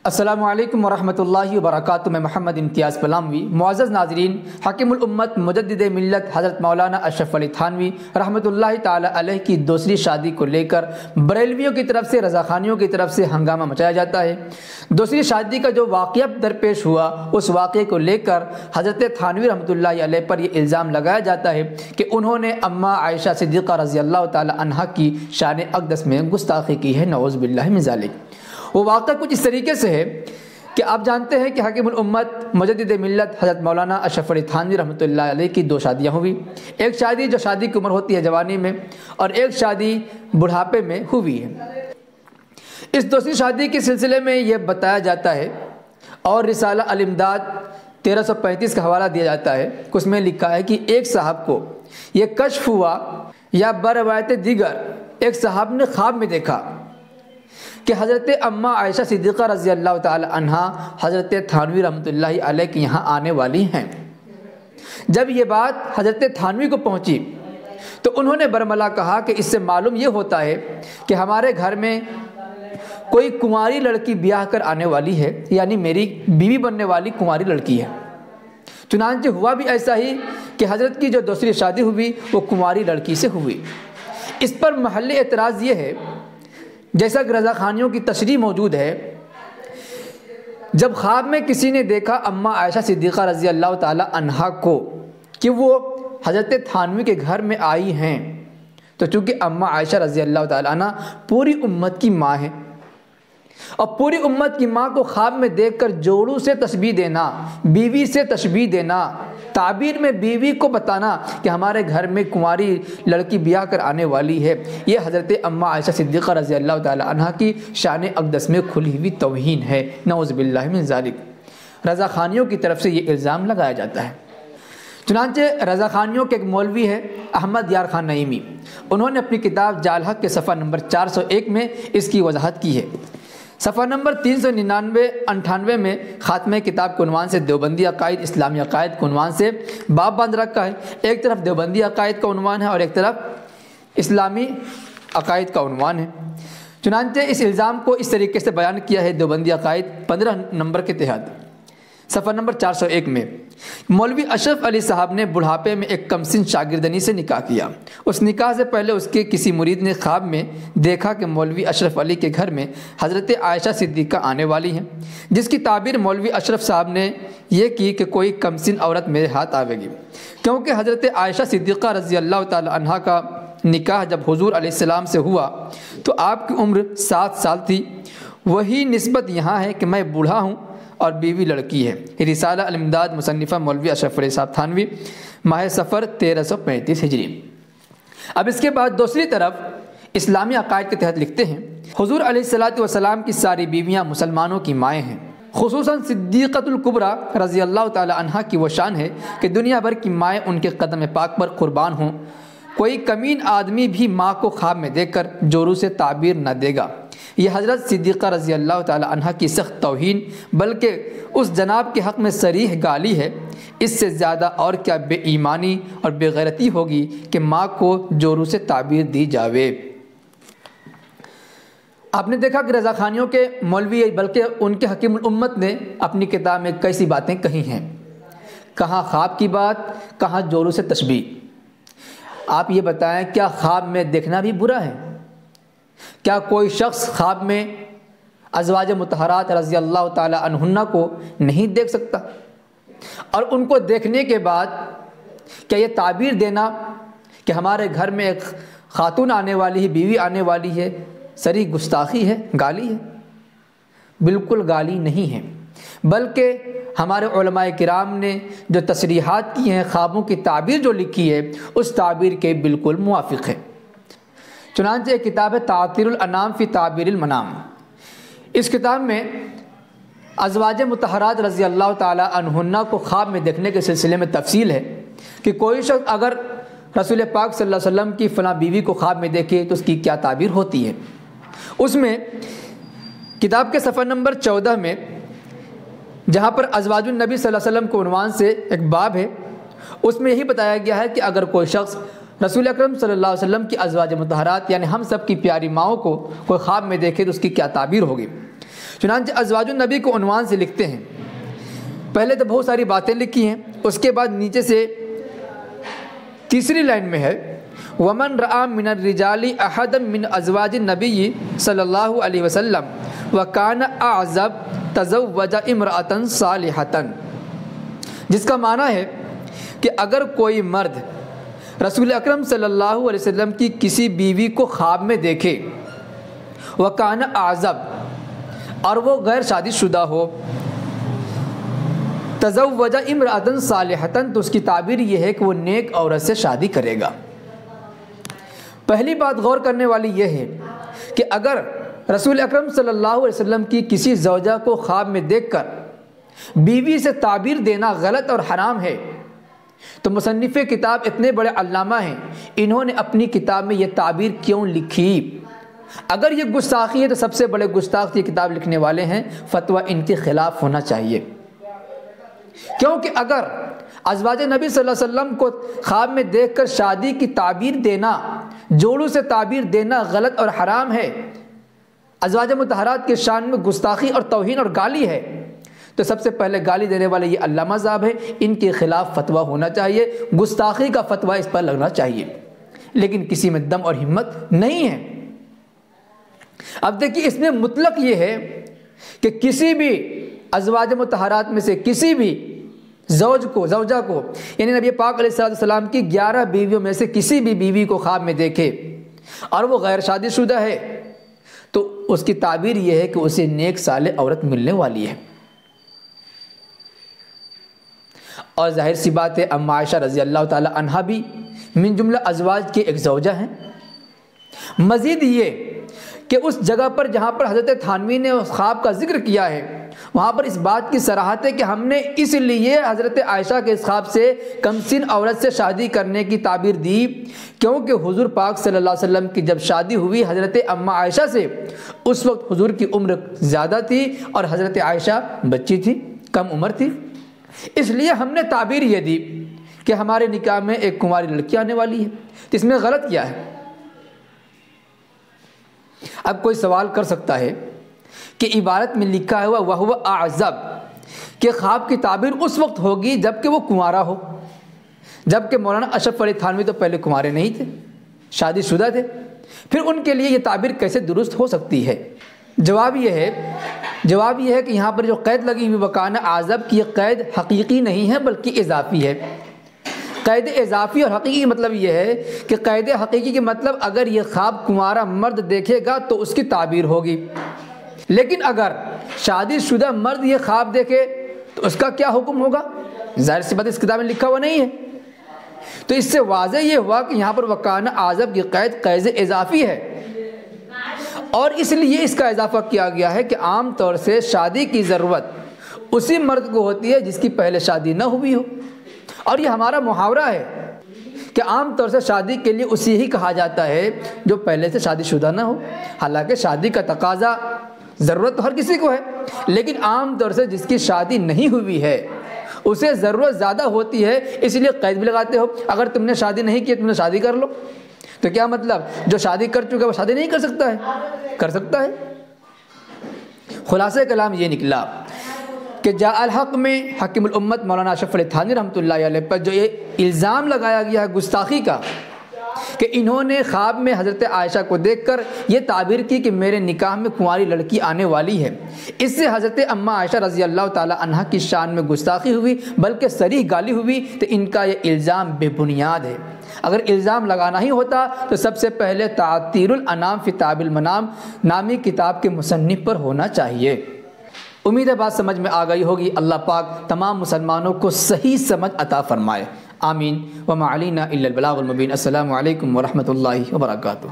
السلام علیکم ورحمۃ اللہ وبرکاتہ۔ میں محمد امتیاز پلاموی۔ معزز ناظرین، حاکم الامت مجدد ملت حضرت مولانا اشرف علی تھانوی رحمۃ اللہ تعالی علیہ کی دوسری شادی کو لے کر بریلویوں کی طرف سے رضاخانیوں کی طرف سے ہنگامہ مچایا جاتا ہے۔ دوسری شادی کا جو واقعہ درپیش ہوا، اس واقعے کو لے کر حضرت تھانوی رحمۃ اللہ علیہ پر یہ الزام لگایا جاتا ہے کہ انہوں نے اماں عائشہ صدیقہ رضی اللہ تعالی عنہا کی شان اقدس میں گستاخی کی ہے، نعوذ باللہ من ذالک۔ وہ واقعہ کچھ اس طریقے سے ہے کہ آپ جانتے ہیں کہ حاکم الامت مجدد ملت حضرت مولانا اشرف علی تھانوی رحمۃ اللہ علیہ کی دو شادیاں ہوئی۔ ایک شادی جو شادی کی عمر ہوتی ہے جوانی میں، اور ایک شادی بڑھاپے میں ہوئی ہے۔ اس دوسری شادی کے سلسلے میں یہ بتایا جاتا ہے اور رسالہ الامداد 1335 کا حوالہ دیا جاتا ہے کہ اس میں لکھا ہے کہ ایک صاحب کو یہ کشف ہوا یا بروایت دیگر ایک صاحب نے خواب میں دیکھا کہ حضرت اماں عائشہ صدیقہ رضی اللہ تعالی عنہا حضرت تھانوی رحمۃ اللہ علیہ کے یہاں آنے والی ہیں۔ جب یہ بات حضرت تھانوی کو پہنچی تو انہوں نے برملا کہا کہ اس سے معلوم یہ ہوتا ہے کہ ہمارے گھر میں کوئی کنواری لڑکی بیاہ کر آنے والی ہے، یعنی میری بیوی بننے والی کنواری لڑکی ہے۔ چنانچہ ہوا بھی ایسا ہی کہ حضرت کی جو دوسری شادی ہوئی وہ کنواری لڑکی سے ہوئی۔ اس پر محل اعتراض یہ ہے، جیسا کہ رضاخانیوں کی تشریح موجود ہے، جب خواب میں کسی نے دیکھا اماں عائشہ صدیقہ رضی اللہ تعالی عنہا کو کہ وہ حضرت تھانوی کے گھر میں آئی ہیں، تو چونکہ اماں عائشہ رضی اللہ تعالی عنہا پوری امت کی ماں ہے، اور پوری امت کی ماں کو خواب میں دیکھ کر جوڑوں سے تشبیہ دینا، بیوی سے تشبیہ دینا، تعبیر میں بیوی کو بتانا کہ ہمارے گھر میں کنواری لڑکی بیاہ کر آنے والی ہے، یہ حضرت اماں عائشہ صدیقہ رضی اللہ تعالی عنہا کی شان اقدس میں کھلی ہوئی توہین ہے، نعوذ باللہ من ذالک۔ رضاخانیوں کی طرف سے یہ الزام لگایا جاتا ہے۔ چنانچہ رضاخانیوں کے ایک مولوی ہے احمد یار خان نعیمی، انہوں نے اپنی کتاب جال حق کے صفحہ نمبر 401 میں اس کی وضاحت کی ہے۔ صفحہ نمبر 399-98 میں خاتمہ کتاب کے عنوان سے دیوبندی عقائد اسلامی عقائد کے عنوان سے باب باندھ رکھا ہے۔ ایک طرف دیوبندی عقائد کا عنوان ہے اور ایک طرف اسلامی عقائد کا عنوان ہے۔ چنانچہ اس الزام کو اس طریقے سے بیان کیا ہے دیوبندی عقائد 15 نمبر کے تحت صفحہ نمبر 401 میں، مولوی اشرف علی صاحب نے بڑھاپے میں ایک کمسن شاگردنی سے نکاح کیا۔ اس نکاح سے پہلے اس کے کسی مرید نے خواب میں دیکھا کہ مولوی اشرف علی کے گھر میں حضرت عائشہ صدیقہ آنے والی ہیں، جس کی تعبیر مولوی اشرف صاحب نے یہ کی کہ کوئی کمسن عورت میرے ہاتھ آوے گی، کیونکہ حضرت عائشہ صدیقہ رضی اللہ تعالی عنہا کا نکاح جب حضور علیہ السلام سے ہوا تو آپ کی عمر 7 سال تھی، وہی نسبت یہاں ہے کہ میں بوڑھا ہوں اور بیوی لڑکی ہے۔ رسالہ الامداد مصنفہ مولوی اشرف علی صاحب تھانوی، ماہ صفر 1335 ہجری۔ اب اس کے بعد دوسری طرف اسلامی عقائد کے تحت لکھتے ہیں، حضور علیہ الصلوۃ والسلام کی ساری بیویاں مسلمانوں کی مائیں ہیں، خصوصاً صدیقۃ الکبریٰ رضی اللہ تعالی عنہا کی وہ شان ہے کہ دنیا بھر کی مائیں ان کے قدم پاک پر قربان ہوں۔ کوئی کمین آدمی بھی ماں کو خواب میں دیکھ کر جورو سے تعبیر نہ دے گا۔ یہ حضرت صدیقہ رضی اللہ تعالی عنہا کی سخت توہین بلکہ اس جناب کے حق میں صریح گالی ہے۔ اس سے زیادہ اور کیا بے ایمانی اور بے غیرتی ہوگی کہ ماں کو جورو سے تعبیر دی جاوے۔ آپ نے دیکھا کہ رضاخانیوں کے مولوی بلکہ ان کے حکیم الامت نے اپنی کتاب میں کیسی باتیں کہی ہیں، کہاں خواب کی بات، کہاں جورو سے تشبیہ۔ آپ یہ بتائیں، کیا خواب میں دیکھنا بھی برا ہے؟ کیا کوئی شخص خواب میں ازواج مطہرات رضی اللہ تعالی عنہن کو نہیں دیکھ سکتا؟ اور ان کو دیکھنے کے بعد کیا یہ تعبیر دینا کہ ہمارے گھر میں ایک خاتون آنے والی ہے، بیوی آنے والی ہے، صریح گستاخی ہے، گالی ہے؟ بالکل گالی نہیں ہے، بلکہ ہمارے علماء کرام نے جو تصریحات کی ہیں، خوابوں کی تعبیر جو لکھی ہے، اس تعبیر کے بالکل موافق ہے۔ چنانچہ ایک کتاب ہے تعطیر الانام فی تعبیر المنام، اس کتاب میں ازواج مطہرات رضی اللہ تعالی عنہن کو خواب میں دیکھنے کے سلسلے میں تفصیل ہے کہ کوئی شخص اگر رسول پاک صلی اللہ علیہ وسلم کی فلاں بیوی کو خواب میں دیکھے تو اس کی کیا تعبیر ہوتی ہے۔ اس میں کتاب کے صفحہ نمبر 14 میں جہاں پر ازواج النبی صلی اللہ علیہ وسلم کو عنوان سے ایک باب ہے، اس میں یہی بتایا گیا ہے کہ اگر کوئی شخص رسول اکرم صلی اللہ علیہ وسلم کی ازواج مطہرات یعنی ہم سب کی پیاری ماؤں کو کوئی خواب میں دیکھے تو اس کی کیا تعبیر ہوگی۔ چنانچہ ازواج النبی کو عنوان سے لکھتے ہیں، پہلے تو بہت ساری باتیں لکھی ہیں، اس کے بعد نیچے سے تیسری لائن میں ہے وَمَنْ رَأَى مِنَ الرِّجَالِ أَحَدًا مِنْ أَزْوَاجِ النَّبِيِّ صلی اللہ علیہ وسلم وَكَانَ أَعْزَبَ تَزَوَّجَ امْرَأَةً صَالِحَةً، جس کا معنی ہے کہ اگر کوئی مرد رسول اکرم صلی اللہ علیہ وسلم کی کسی بیوی کو خواب میں دیکھے، وَكَانَ أَعْزَبَ، اور وہ غیر شادی شدہ ہو، تزوج امرأۃ صالحۃ، تو اس کی تعبیر یہ ہے کہ وہ نیک عورت سے شادی کرے گا۔ پہلی بات غور کرنے والی یہ ہے کہ اگر رسول اکرم صلی اللہ علیہ وسلم کی کسی زوجہ کو خواب میں دیکھ کر بیوی سے تعبیر دینا غلط اور حرام ہے، تو مصنف کتاب اتنے بڑے علامہ ہیں، انہوں نے اپنی کتاب میں یہ تعبیر کیوں لکھی؟ اگر یہ گستاخی ہے تو سب سے بڑے گستاخ یہ کتاب لکھنے والے ہیں، فتویٰ ان کے خلاف ہونا چاہیے، کیونکہ اگر ازواج نبی صلی اللہ علیہ وسلم کو خواب میں دیکھ کر شادی کی تعبیر دینا، جوڑوں سے تعبیر دینا غلط اور حرام ہے، ازواج مطہرات کے شان میں گستاخی اور توہین اور گالی ہے، تو سب سے پہلے گالی دینے والے یہ علامہ صاحب ہیں، ان کے خلاف فتویٰ ہونا چاہیے، گستاخی کا فتویٰ اس پر لگنا چاہیے، لیکن کسی میں دم اور ہمت نہیں ہے۔ اب دیکھیے اس میں مطلق یہ ہے کہ کسی بھی ازواج مطہرات میں سے کسی بھی زوجہ کو، یعنی نبی پاک علیہ السلام کی 11 بیویوں میں سے کسی بھی بیوی کو خواب میں دیکھے اور وہ غیر شادی شدہ ہے، تو اس کی تعبیر یہ ہے کہ اسے نیک صالح عورت ملنے والی ہے۔ اور ظاہر سی بات ہے ام عائشہ رضی اللہ تعالی عنہا بھی من جملہ ازواج کے ایک زوجہ ہیں۔ مزید یہ کہ اس جگہ پر جہاں پر حضرت تھانوی نے اس خواب کا ذکر کیا ہے، وہاں پر اس بات کی صراحت ہے کہ ہم نے اس لیے حضرت عائشہ کے اس خواب سے کم سن عورت سے شادی کرنے کی تعبیر دی، کیونکہ حضور پاک صلی اللہ علیہ وسلم کی جب شادی ہوئی حضرت اماں عائشہ سے، اس وقت حضور کی عمر زیادہ تھی اور حضرت عائشہ بچی تھی، کم عمر تھی، اس لیے ہم نے تعبیر یہ دی کہ ہمارے نکاح میں ایک کنواری لڑکی آنے والی ہے۔ تو اس میں غلط کیا ہے؟ اب کوئی سوال کر سکتا ہے کہ عبارت میں لکھا ہوا وَهُوَ أَعْزَبُ کہ خواب کی تعبیر اس وقت ہوگی جب کہ وہ کنوارا ہو، جبکہ مولانا اشرف علی تھانوی تو پہلے کنوارے نہیں تھے، شادی شدہ تھے، پھر ان کے لیے یہ تعبیر کیسے درست ہو سکتی ہے؟ جواب یہ ہے کہ یہاں پر جو قید لگی ہوئی وَكَانَ أَعْزَبُ کی یہ قید حقیقی نہیں ہے بلکہ اضافی ہے۔ قید اضافی اور حقیقی مطلب یہ ہے کہ قید حقیقی کے مطلب اگر یہ خواب کنوارا مرد دیکھے گا تو اس کی تعبیر ہوگی، لیکن اگر شادی شدہ مرد یہ خواب دیکھے تو اس کا کیا حکم ہوگا؟ ظاہر سی بات اس کتاب میں لکھا ہوا نہیں ہے۔ تو اس سے واضح یہ ہوا کہ یہاں پر وَكَانَ أَعْزَبُ کی قید اضافی ہے، اور اس لیے اس کا اضافہ کیا گیا ہے کہ عام طور سے شادی کی ضرورت اسی مرد کو ہوتی ہے جس کی پہلے شادی نہ ہوئی ہو، اور یہ ہمارا محاورہ ہے کہ عام طور سے شادی کے لیے اسی ہی کہا جاتا ہے جو پہلے سے شادی شدہ نہ ہو، حالانکہ شادی کا تقاضا ضرورت تو ہر کسی کو ہے، لیکن عام طور سے جس کی شادی نہیں ہوئی ہے اسے ضرورت زیادہ ہوتی ہے، اس لیے قید بھی لگاتے ہو۔ اگر تم نے شادی نہیں کی تم نے شادی کر لو، تو کیا مطلب جو شادی کر چکا وہ شادی نہیں کر سکتا ہے؟ کر سکتا ہے۔ خلاصہ کلام یہ نکلا کہ جاء الحق میں حکیم الامت مولانا اشرف علی تھانوی رحمۃ اللہ علیہ پر جو یہ الزام لگایا گیا ہے گستاخی کا کہ انہوں نے خواب میں حضرت عائشہ کو دیکھ کر یہ تعبیر کی کہ میرے نکاح میں کنواری لڑکی آنے والی ہے، اس سے حضرت اماں عائشہ رضی اللہ تعالی عنہا کی شان میں گستاخی ہوئی بلکہ صریح گالی ہوئی، تو ان کا یہ الزام بے بنیاد ہے۔ اگر الزام لگانا ہی ہوتا تو سب سے پہلے تعطیر الانام فی تعبیر المنام نامی کتاب کے مصنف پر ہونا چاہیے۔ امید ہے بات سمجھ میں آ گئی ہوگی۔ اللہ پاک تمام مسلمانوں کو صحیح سمجھ عطا فرمائے، آمین۔ وما علینا الا البلاغ المبین۔ السلام علیکم ورحمۃ اللہ وبرکاتہ۔